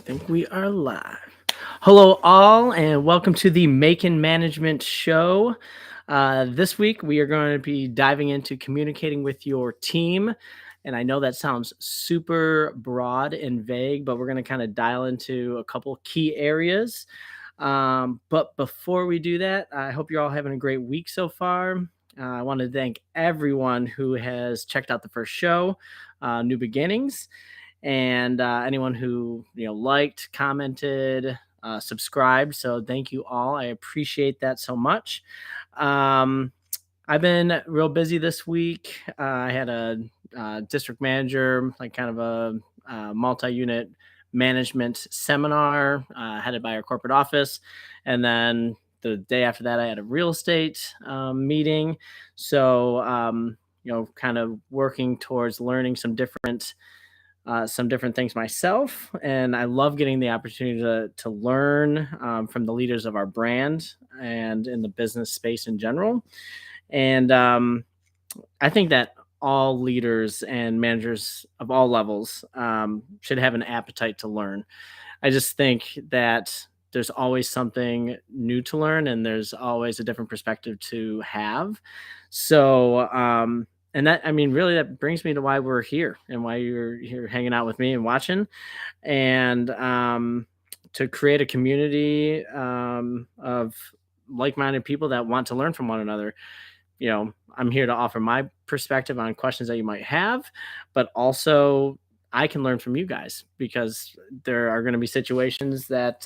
think we are live. Hello, all, and welcome to the Macon Management Show. This week, we are going to be diving into communicating with your team. And I know that sounds super broad and vague, but we're going to kind of dial into a couple key areas. But before we do that, I hope you're all having a great week so far. I want to thank everyone who has checked out the first show, New Beginnings, and anyone who liked, commented, subscribed. So thank you all. I appreciate that so much. Um, I've been real busy this week. I had a district manager, like kind of a multi-unit management seminar headed by our corporate office, and then the day after that, I had a real estate meeting. So kind of working towards learning some different things myself, and I love getting the opportunity to learn from the leaders of our brand and in the business space in general. And I think that all leaders and managers of all levels should have an appetite to learn. I just think that there's always something new to learn, and there's always a different perspective to have. So, and that, I mean, really, that brings me to why we're here and why you're here hanging out with me and watching, and to create a community of like-minded people that want to learn from one another. I'm here to offer my perspective on questions that you might have, but also I can learn from you guys because there are going to be situations that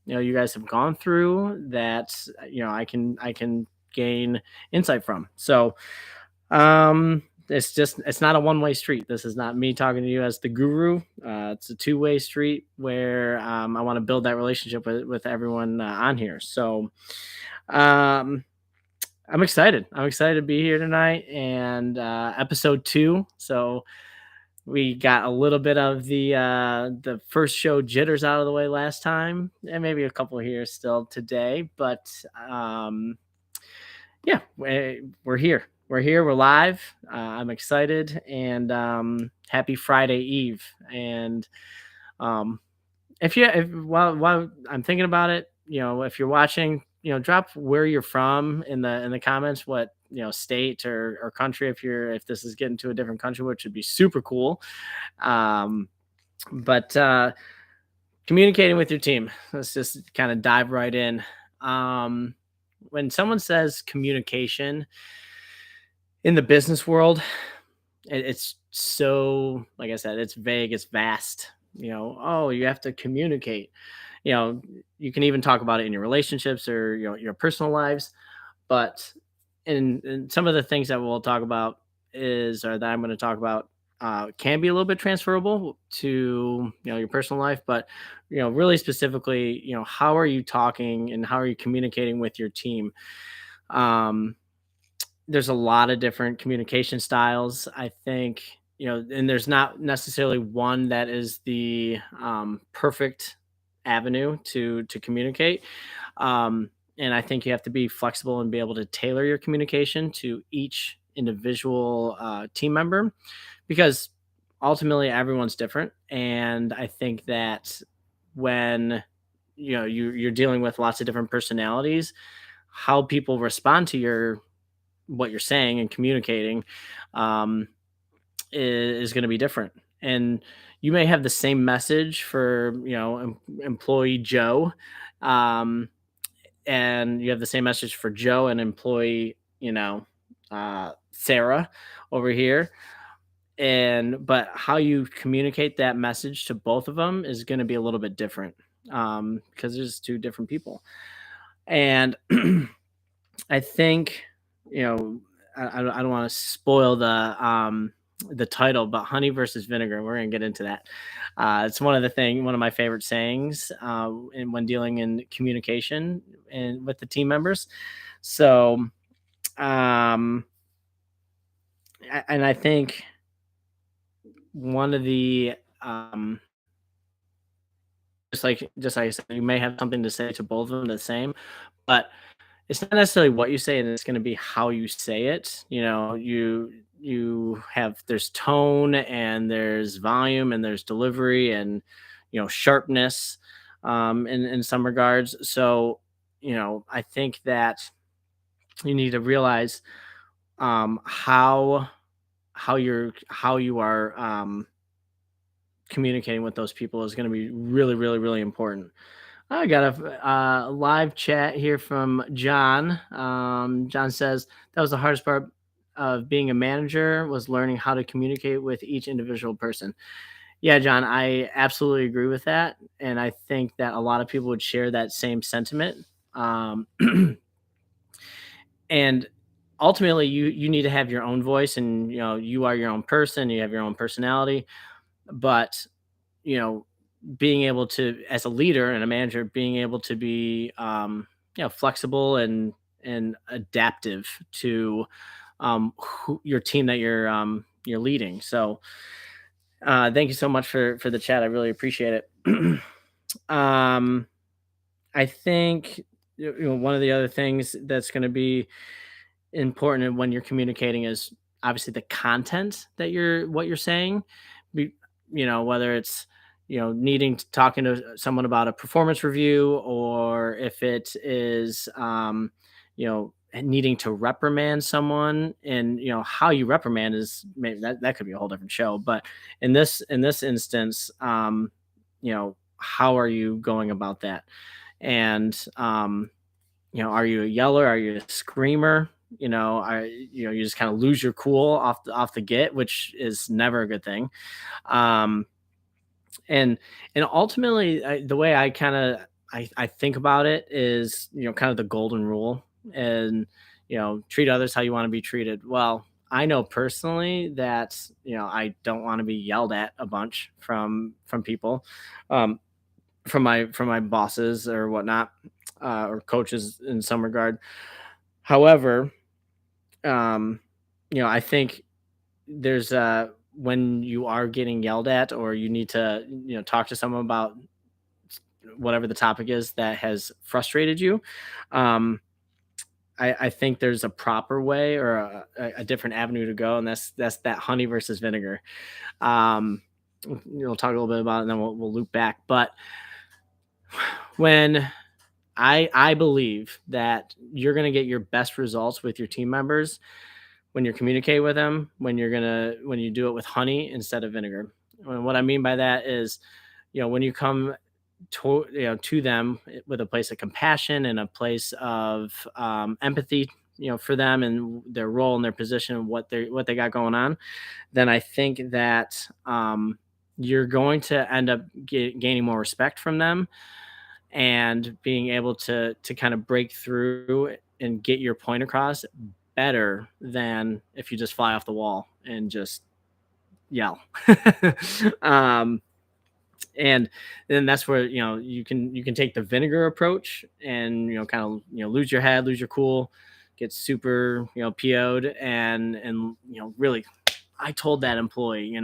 you guys have gone through that I can gain insight from. So it's not a one-way street. This is not me talking to you as the guru. It's a two-way street where I want to build that relationship with everyone on here. So um I'm excited. I'm excited to be here tonight and episode 2. So we got a little bit of the first show jitters out of the way last time, and maybe a couple here still today. But yeah, we're here. We're here. We're live. I'm excited, and happy Friday Eve. And um, if while I'm thinking about it, if you're watching, drop where you're from in the comments, what state or country, if this is getting to a different country, which would be super cool. Um, but communicating with your team, let's just kind of dive right in. When someone says communication in the business world, it's so, like I said, it's vague, it's vast. Oh, you have to communicate. you know you can even talk about it in your relationships or your personal lives, but in some of the things that we'll talk about or that I'm going to talk about can be a little bit transferable to your personal life, but really specifically, how are you talking and how are you communicating with your team? um there's a lot of different communication styles, I think, and there's not necessarily one that is the perfect avenue to communicate. Um, and I think you have to be flexible and be able to tailor your communication to each individual team member, because ultimately everyone's different. And I think that when you're dealing with lots of different personalities, how people respond to what you're saying and communicating um, is going to be different. And you may have the same message for employee Joe, um, and you have the same message for Joe and employee Sarah over here. And but how you communicate that message to both of them is going to be a little bit different, because there's two different people. And I think, you know, I don't want to spoil the title, but honey versus vinegar. We're gonna get into that. It's one of my favorite sayings when dealing in communication and with the team members. So, um, and I think one of the just like I said, you may have something to say to both of them the same, but it's not necessarily what you say, and it's going to be how you say it. There's tone and there's volume and there's delivery, and sharpness in some regards. So, I think that you need to realize how you are communicating with those people is going to be really, really, really important. I got a live chat here from John. John says that was the hardest part of being a manager was learning how to communicate with each individual person. Yeah, John, I absolutely agree with that, and I think that a lot of people would share that same sentiment. Um, and ultimately, you need to have your own voice, and you are your own person. You have your own personality, but you know being able to, as a leader and a manager, being able to be flexible and adaptive to your team that you're leading. So thank you so much for the chat. I really appreciate it. um I think one of the other things that's going to be important when you're communicating is obviously the content that you're saying. Be, whether it's needing to talking to someone about a performance review, or if it is needing to reprimand someone. And how you reprimand is maybe that could be a whole different show. But in this instance, how are you going about that? And are you a yeller? Are you a screamer? You just kind of lose your cool off the get, which is never a good thing. Um, and ultimately, the way I kind of I think about it is kind of the golden rule, and treat others how you want to be treated. Well, I know personally that I don't want to be yelled at a bunch from people, um, from my bosses or whatnot, or coaches in some regard. However, um, I think there's when you are getting yelled at, or you need to talk to someone about whatever the topic is that has frustrated you. um, I think there's a proper way, or a different avenue to go, and that's that honey versus vinegar. um, we'll talk a little bit about it, and then we'll loop back. But when I believe that you're going to get your best results with your team members when you communicate with them, when you do it with honey instead of vinegar. And what I mean by that is, when you come to them with a place of compassion and a place of empathy, for them and their role and their position and what they got going on, then I think that you're going to end up gaining more respect from them, and being able to kind of break through and get your point across better than if you just fly off the wall and just yell. um, and then that's where you can take the vinegar approach, and kind of lose your head, lose your cool, get super PO'd, and really, I told that employee,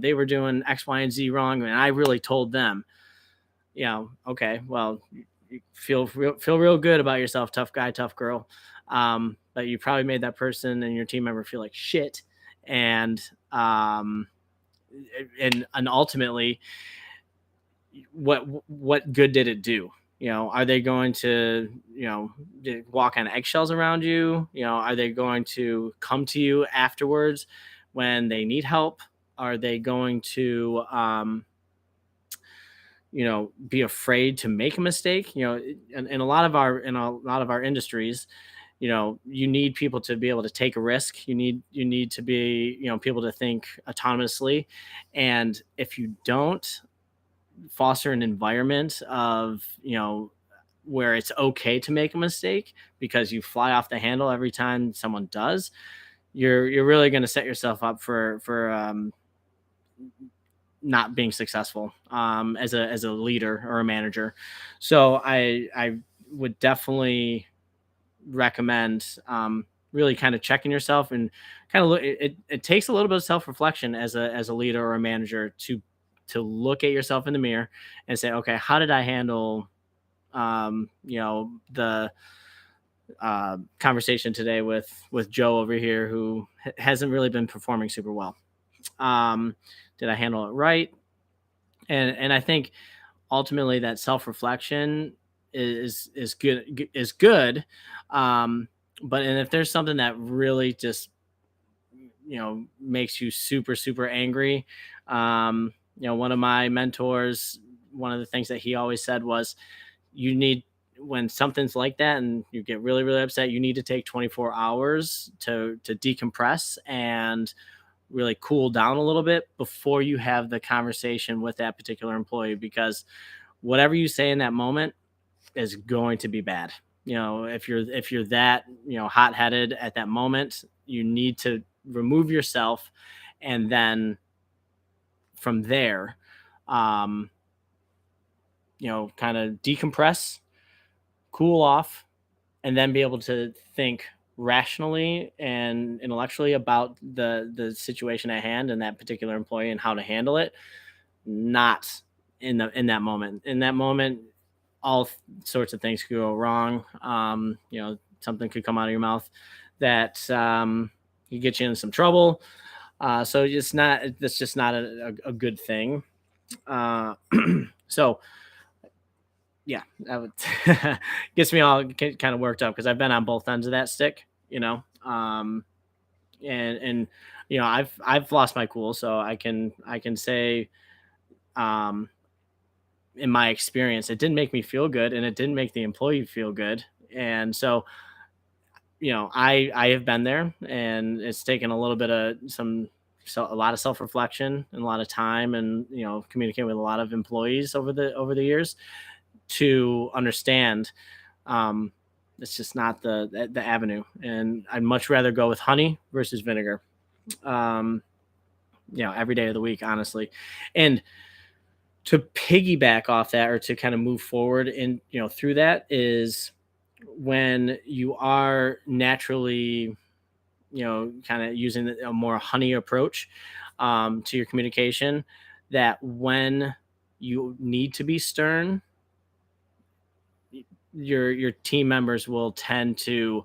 they were doing X, Y, and Z wrong, and I really told them. Okay, well, you feel real good about yourself, tough guy, tough girl. But you probably made that person and your team member feel like shit. And and ultimately, what good did it do? Are they going to walk on eggshells around you? Are they going to come to you afterwards when they need help? Are they going to be afraid to make a mistake? In a lot of our industries, you need people to be able to take a risk. You need to be people to think autonomously. And if you don't foster an environment of where it's okay to make a mistake, because you fly off the handle every time someone does, you're really going to set yourself up for not being successful as a leader or a manager. So I would definitely recommend really kind of checking yourself, and kind of look. It takes a little bit of self reflection as a leader or a manager to look at yourself in the mirror and say, okay, how did I handle the conversation today with Joe over here, who hasn't really been performing super well. Did I handle it right? And I think ultimately that self-reflection is good. um but and if there's something that really just makes you super super angry, one of my mentors, one of the things that he always said was, you need when something's like that and you get really really upset, you need to take 24 hours to decompress and really cool down a little bit before you have the conversation with that particular employee, because whatever you say in that moment is going to be bad. If you're that hot-headed at that moment, you need to remove yourself, and then from there, um kind of decompress, cool off, and then be able to think rationally and intellectually about the situation at hand and that particular employee and how to handle it. Not in that moment, all sorts of things could go wrong. Something could come out of your mouth that could get you in some trouble. So it's not that's just not a good thing. uh so yeah, that would gets me all kind of worked up because I've been on both ends of that stick, and I've lost my cool, so I can say, um in my experience, it didn't make me feel good, and it didn't make the employee feel good. And so, I have been there, and it's taken a little bit of a lot of self reflection and a lot of time, and communicating with a lot of employees over the years to understand, um, it's just not the avenue, and I'd much rather go with honey versus vinegar. Um, every day of the week, honestly. And to piggyback off that, or to kind of move forward in through that, is when you are naturally kind of using a more honey approach, to your communication, that when you need to be stern, your team members will tend to,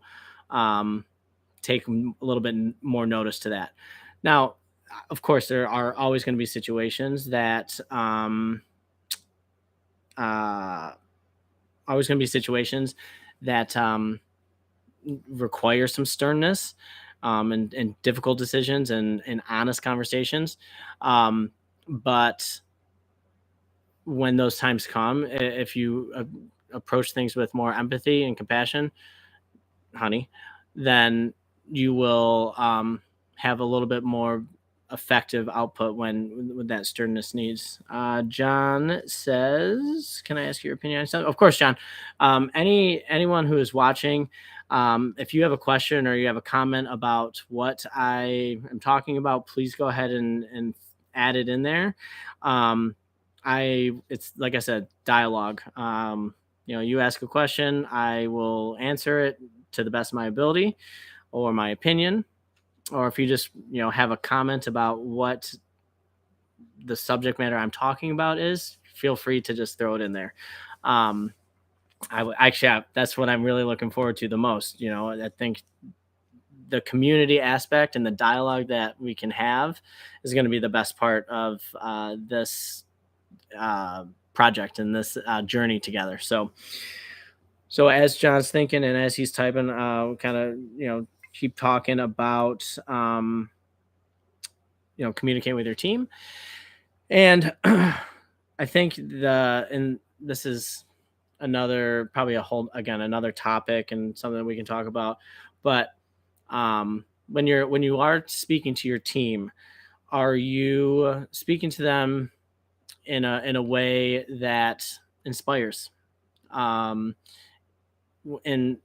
um, take a little bit more notice to that. Now, of course, there are always going to be situations that, uh, always going to be situations that, require some sternness, and difficult decisions, and honest conversations. Um, but when those times come, if you approach things with more empathy and compassion, honey, then you will, have a little bit more effective output when that sternness needs. John says, "Can I ask your opinion on something?" Of course, John. Anyone who is watching, if you have a question or you have a comment about what I am talking about, please go ahead and add it in there. Um, it's like I said, dialogue. You ask a question, I will answer it to the best of my ability or my opinion. Or if you just have a comment about what the subject matter I'm talking about is, feel free to just throw it in there. um that's what I'm really looking forward to the most. I think the community aspect and the dialogue that we can have is going to be the best part of this uh, project and this journey together. So as John's thinking and as he's typing, kind of keep talking about, communicating with your team. And I think and this is another, probably a whole, again, another topic and something that we can talk about. But when you are speaking to your team, are you speaking to them in a way that inspires? Um, and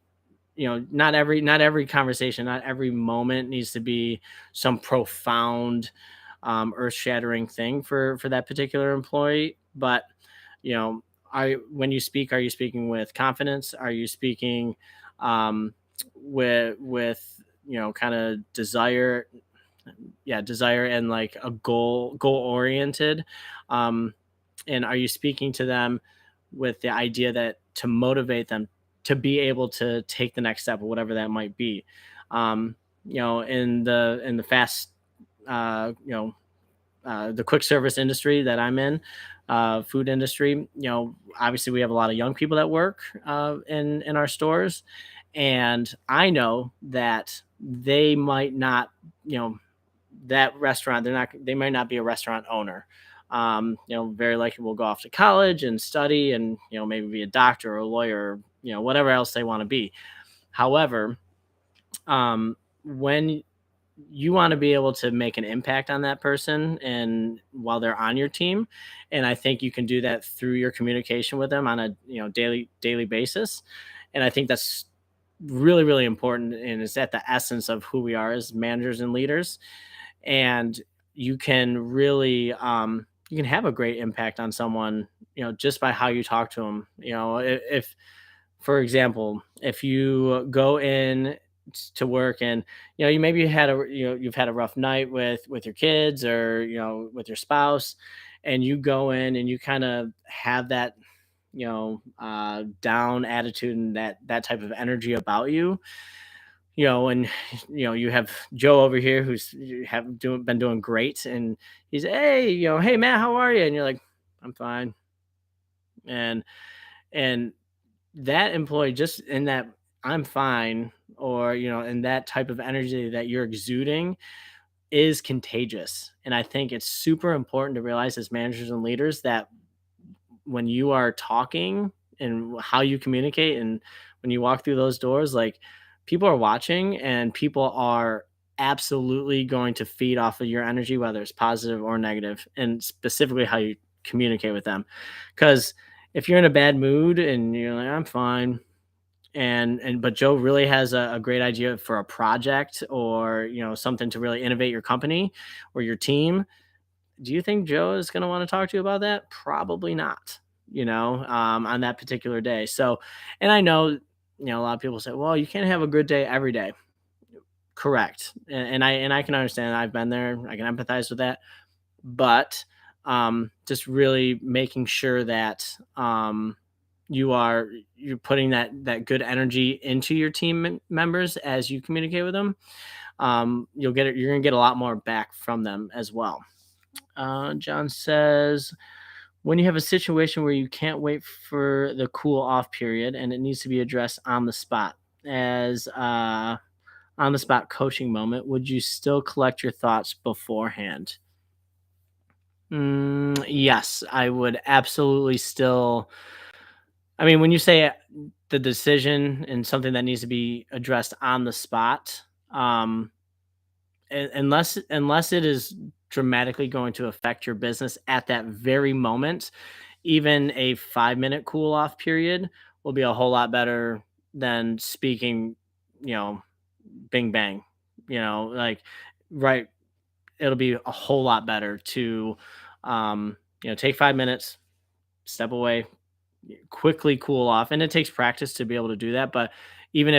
not every conversation, not every moment needs to be some profound, earth-shattering thing for that particular employee. But you know when you speak, are you speaking with confidence? Are you speaking, with kind of desire? Yeah, desire, and like a goal oriented. um and are you speaking to them with the idea that to motivate them to be able to take the next step, or whatever that might be? In the fast, the quick service industry that I'm in, food industry. Obviously we have a lot of young people that work in our stores, and I know that they might not, you know, that restaurant, they might not be a restaurant owner. Very likely will go off to college and study, and maybe be a doctor or a lawyer, or, whatever else they want to be. However, when you want to be able to make an impact on that person and while they're on your team, and I think you can do that through your communication with them on a daily basis. And I think that's really really important, and it's at the essence of who we are as managers and leaders. And you can really you can have a great impact on someone, just by how you talk to them. If for example, if you go in to work, and you've had a rough night with your kids, or with your spouse, and you go in and you kind of have that down attitude and that type of energy about you. And you have Joe over here who's been doing great, and he's, hey, hey Matt, how are you? And you're like, I'm fine. And and that employee, just in that I'm fine, or in that type of energy that you're exuding, is contagious. And I think it's super important to realize as managers and leaders that when you are talking and how you communicate, and when you walk through those doors, like, people are watching, and people are absolutely going to feed off of your energy, whether it's positive or negative, and specifically how you communicate with them. Because if you're in a bad mood and you're like, I'm fine, and but Joe really has a great idea for a project, or something to really innovate your company or your team, do you think Joe is going to want to talk to you about that? Probably not, on that particular day. So, and I know, a lot of people say, well, you can't have a good day every day. Correct. And I can understand. I've been there. I can empathize with that. But just really making sure that you're putting that good energy into your members as you communicate with them. You're gonna get a lot more back from them as well. John says, when you have a situation where you can't wait for the cool off period and it needs to be addressed on the spot, as on the spot coaching moment, would you still collect your thoughts beforehand? Yes, I would absolutely still. I mean, when you say the decision and something that needs to be addressed on the spot, um, unless it is dramatically going to affect your business at that very moment, even a 5 minute cool off period will be a whole lot better than speaking, you know, bing bang, like, right. It'll be a whole lot better to, take 5 minutes, step away, quickly cool off. And it takes practice to be able to do that. But even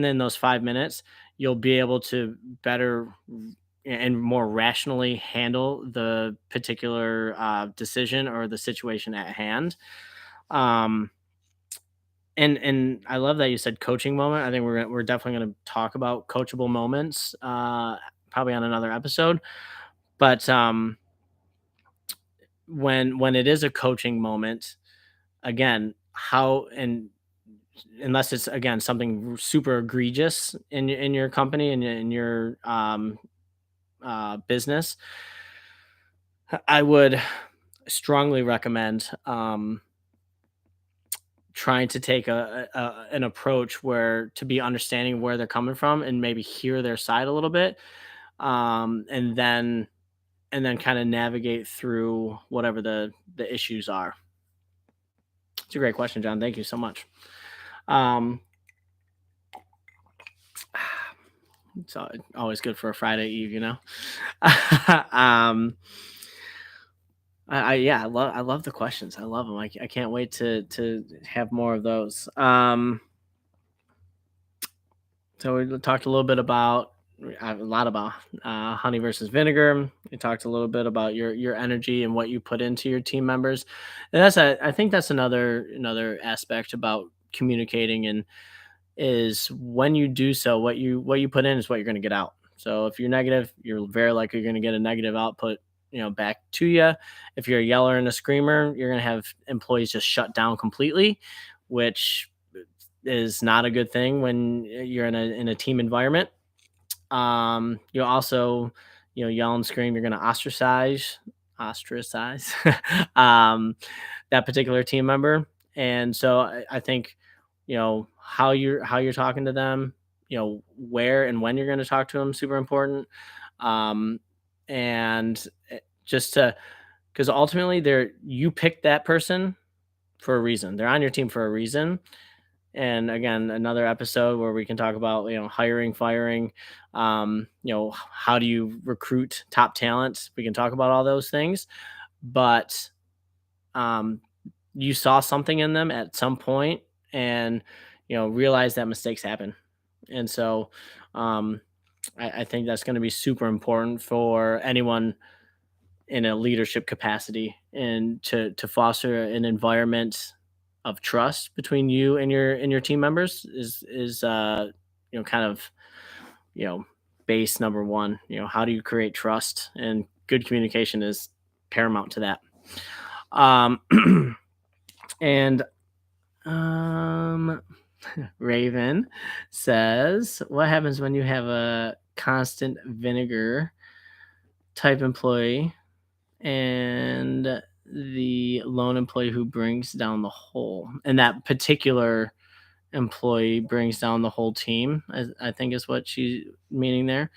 in those 5 minutes, you'll be able to better and more rationally handle the particular decision or the situation at hand. Um, and I love that you said coaching moment. I think we're definitely going to talk about coachable moments, probably on another episode. But when it is a coaching moment, again, how and unless it's, again, something super egregious in your company and in your business, I would strongly recommend trying to take an approach where to be understanding where they're coming from and maybe hear their side a little bit, and then kind of navigate through whatever the issues are. It's a great question, John. Thank you so much. Um, it's always good for a Friday Eve. um, I love the questions. I love them. I can't wait to have more of those. So we talked a little bit about a lot about honey versus vinegar. We talked a little bit about your energy and what you put into your team members, and I think that's another aspect about communicating, and is when you do so, what you put in is what you're going to get out. So if you're negative, you're very likely going to get a negative output. back to you. If you're a yeller and a screamer, you're going to have employees just shut down completely, which is not a good thing when you're in a team environment. You also, yell and scream, you're going to ostracize um, that particular team member. And so I think, how you're talking to them, where and when you're going to talk to them, super important. Um, and just to, because ultimately you picked that person for a reason. They're on your team for a reason. And again, another episode where we can talk about, hiring, firing, how do you recruit top talent. We can talk about all those things, but um, you saw something in them at some point, and realize that mistakes happen. And so um, I think that's going to be super important for anyone in a leadership capacity, and to foster an environment of trust between you and your team members is kind of, you know base number one. How do you create trust? And good communication is paramount to that. um and um Raven says, what happens when you have a constant vinegar type employee and the lone employee who brings down the whole, and that particular employee brings down the whole team, I think is what she's meaning there.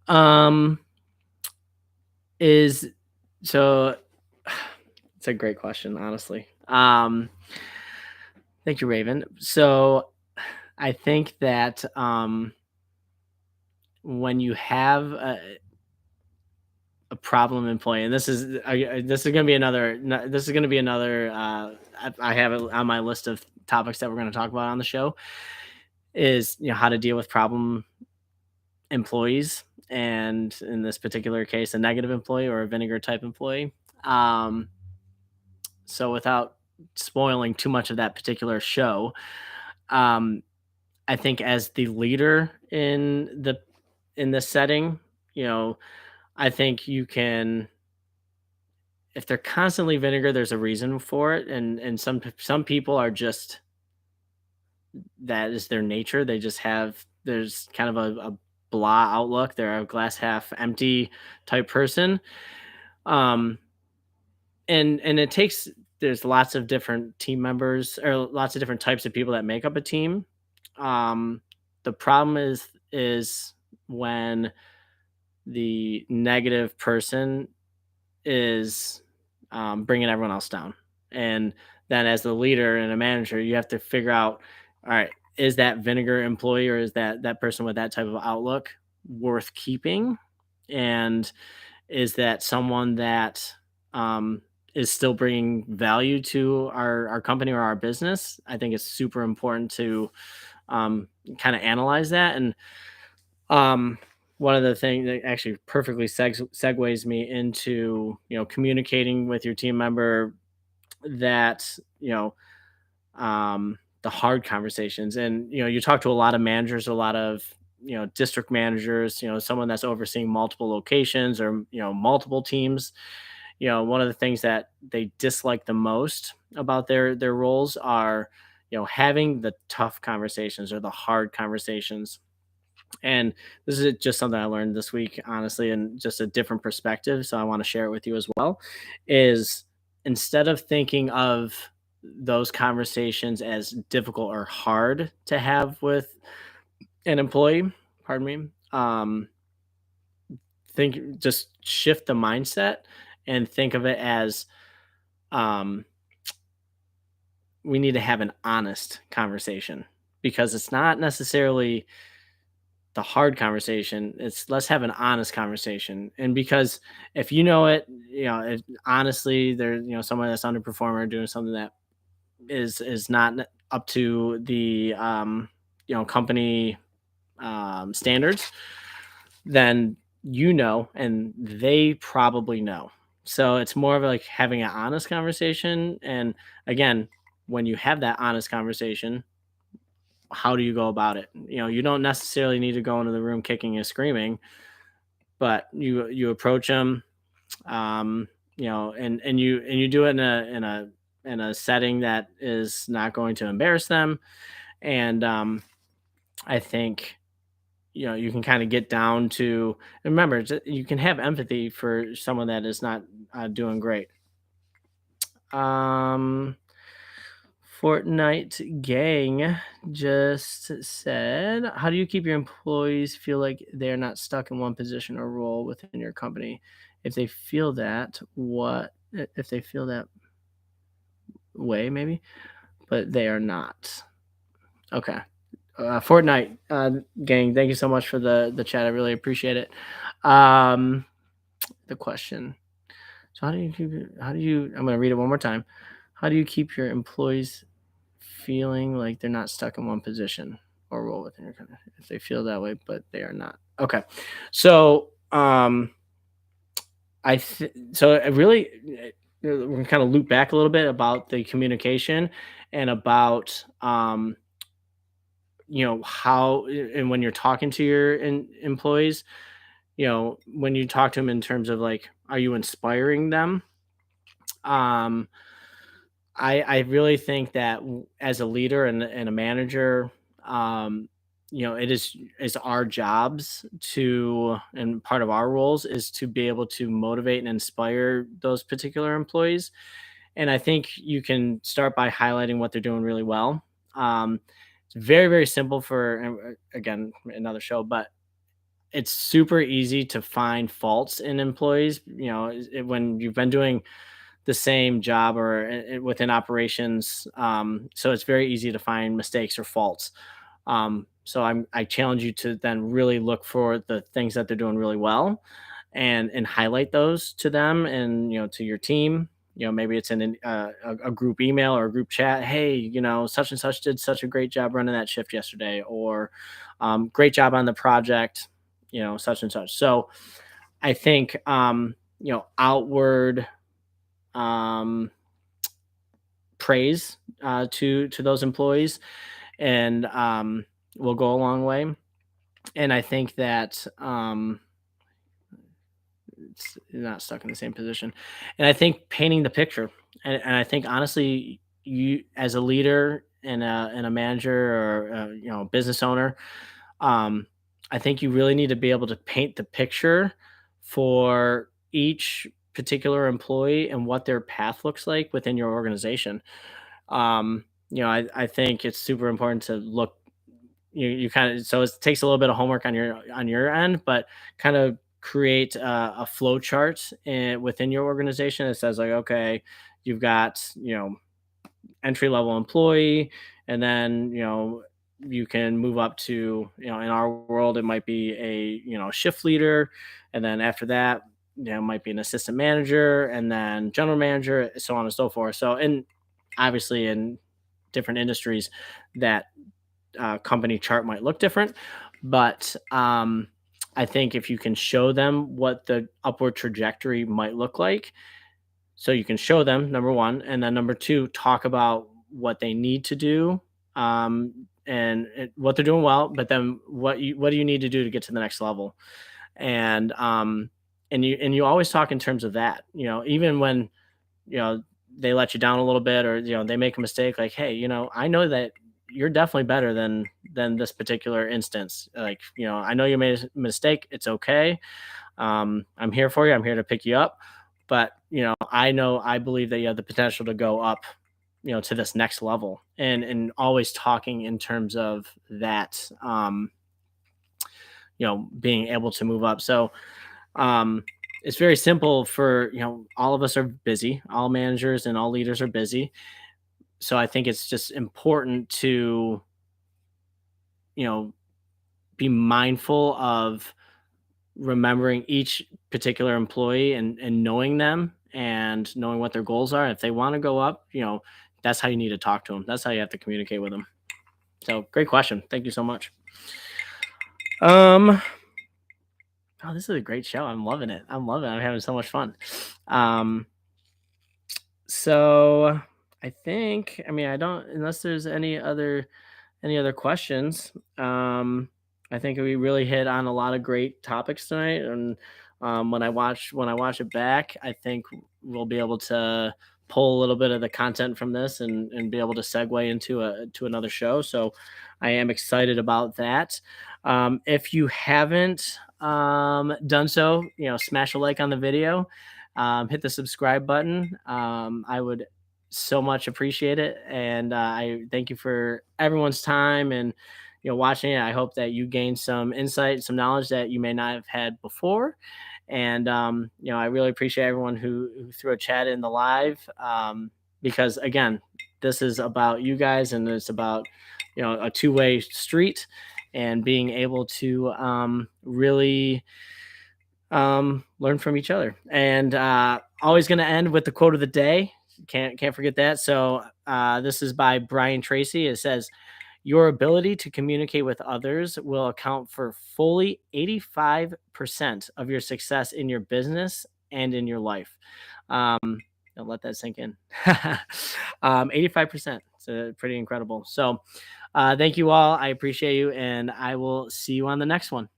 um is so it's a great question, honestly. Thank you, Raven. So I think that when you have a problem employee, and this is going to be another this is going to be another I have it on my list of topics that we're going to talk about on the show, is how to deal with problem employees, and in this particular case, a negative employee or a vinegar type employee. um so without spoiling too much of that particular show, um I think as the leader in this setting, you know I think you can, if they're constantly vinegar, there's a reason for it. And some people are just, that is their nature. They just have, there's kind of a blah outlook. They're a glass half empty type person. Um and it takes, there's lots of different team members, or lots of different types of people that make up a team. Um the problem is when the negative person is bringing everyone else down. And then as the leader and a manager, you have to figure out, all right, is that vinegar employee, or is that person with that type of outlook worth keeping? And is that someone that um, is still bringing value to our company or our business? I think it's super important to kind of analyze that. And um, one of the things that actually perfectly segues me into, communicating with your team member, that, the hard conversations. And, you talk to a lot of managers, a lot of, district managers, someone that's overseeing multiple locations, or, multiple teams. One of the things that they dislike the most about their roles are, having the tough conversations or the hard conversations. And this is just something I learned this week, honestly, and just a different perspective. So I want to share it with you as well. Is, instead of thinking of those conversations as difficult or hard to have with an employee, pardon me, just shift the mindset and think of it as, um, we need to have an honest conversation, because it's not necessarily the hard conversation. It's, let's have an honest conversation. And because if you know it, if honestly there's, someone that's underperforming or doing something that is not up to the company standards, then and they probably know. So it's more of like having an honest conversation. And again, when you have that honest conversation, how do you go about it? You don't necessarily need to go into the room kicking and screaming, but you approach them, um, and you do it in a setting that is not going to embarrass them. And I think you can kind of get down to, and remember, you can have empathy for someone that is not doing great. um Fortnite gang just said, how do you keep your employees feel like they're not stuck in one position or role within your company? If they feel that, if they feel that way, maybe, but they are not. Okay. Fortnite gang, thank you so much for the chat. I really appreciate it. Um, the question. So how do you, I'm going to read it one more time. How do you keep your employees feeling like they're not stuck in one position or role within your company if they feel that way, but they are not. Okay. So, so I really, we're going to kind of loop back a little bit about the communication and about, how, and when you're talking to your employees, when you talk to them in terms of like, are you inspiring them? Um, I really think that as a leader and a manager, um, it is our jobs to, and part of our roles is to be able to motivate and inspire those particular employees. And I think you can start by highlighting what they're doing really well. It's very, very simple for, and, again, another show, but it's super easy to find faults in employees. When you've been doing the same job or within operations. So it's very easy to find mistakes or faults. So I challenge you to then really look for the things that they're doing really well, and highlight those to them, and to your team. Maybe it's in a group email or a group chat. Hey, such and such did such a great job running that shift yesterday, or great job on the project. Such and such. So I think outward um, praise to those employees, and will go a long way. And I think that it's not stuck in the same position. And I think painting the picture, and I think honestly, you as a leader and a manager, or business owner, um, I think you really need to be able to paint the picture for each particular employee and what their path looks like within your organization. I think it's super important to look. You kind of, so it takes a little bit of homework on your end, but kind of create a flow chart within your organization that says like, okay, you've got entry level employee, and then you can move up to, in our world it might be a shift leader, and then after that it might be an assistant manager, and then general manager, so on and so forth. So, and obviously in different industries, that company chart might look different, but I think if you can show them what the upward trajectory might look like, so you can show them, number one, and then number two, talk about what they need to do, and what they're doing well, but then what do you need to do to get to the next level? And you always talk in terms of that. Even when you know they let you down a little bit, or they make a mistake, like, hey, I know that you're definitely better than this particular instance. Like, I know you made a mistake. It's okay. I'm here for you. I'm here to pick you up. But I believe that you have the potential to go up, to this next level, and always talking in terms of that, being able to move up. So um, it's very simple for, all of us are busy, all managers and all leaders are busy. So I think it's just important to, you know, be mindful of remembering each particular employee, and knowing them and knowing what their goals are. If they want to go up, that's how you need to talk to them. That's how you have to communicate with them. So great question. Thank you so much. Um, oh, this is a great show. I'm loving it. I'm loving it. I'm having so much fun. Um, so I think, I mean, I don't, unless there's any other questions. I think we really hit on a lot of great topics tonight, and When I watch it back, I think we'll be able to pull a little bit of the content from this and be able to segue into another show. So I am excited about that. If you haven't done so, smash a like on the video, hit the subscribe button. I would so much appreciate it, and I thank you for everyone's time and watching it. I hope that you gain some insight, some knowledge that you may not have had before. And I really appreciate everyone who threw a chat in the live, because again, this is about you guys, and it's about a two-way street, and being able to really learn from each other. And always going to end with the quote of the day. Can't forget that. So this is by Brian Tracy. It says, "Your ability to communicate with others will account for fully 85% of your success in your business and in your life." Don't let that sink in. 85%. It's pretty incredible. So thank you all. I appreciate you, and I will see you on the next one.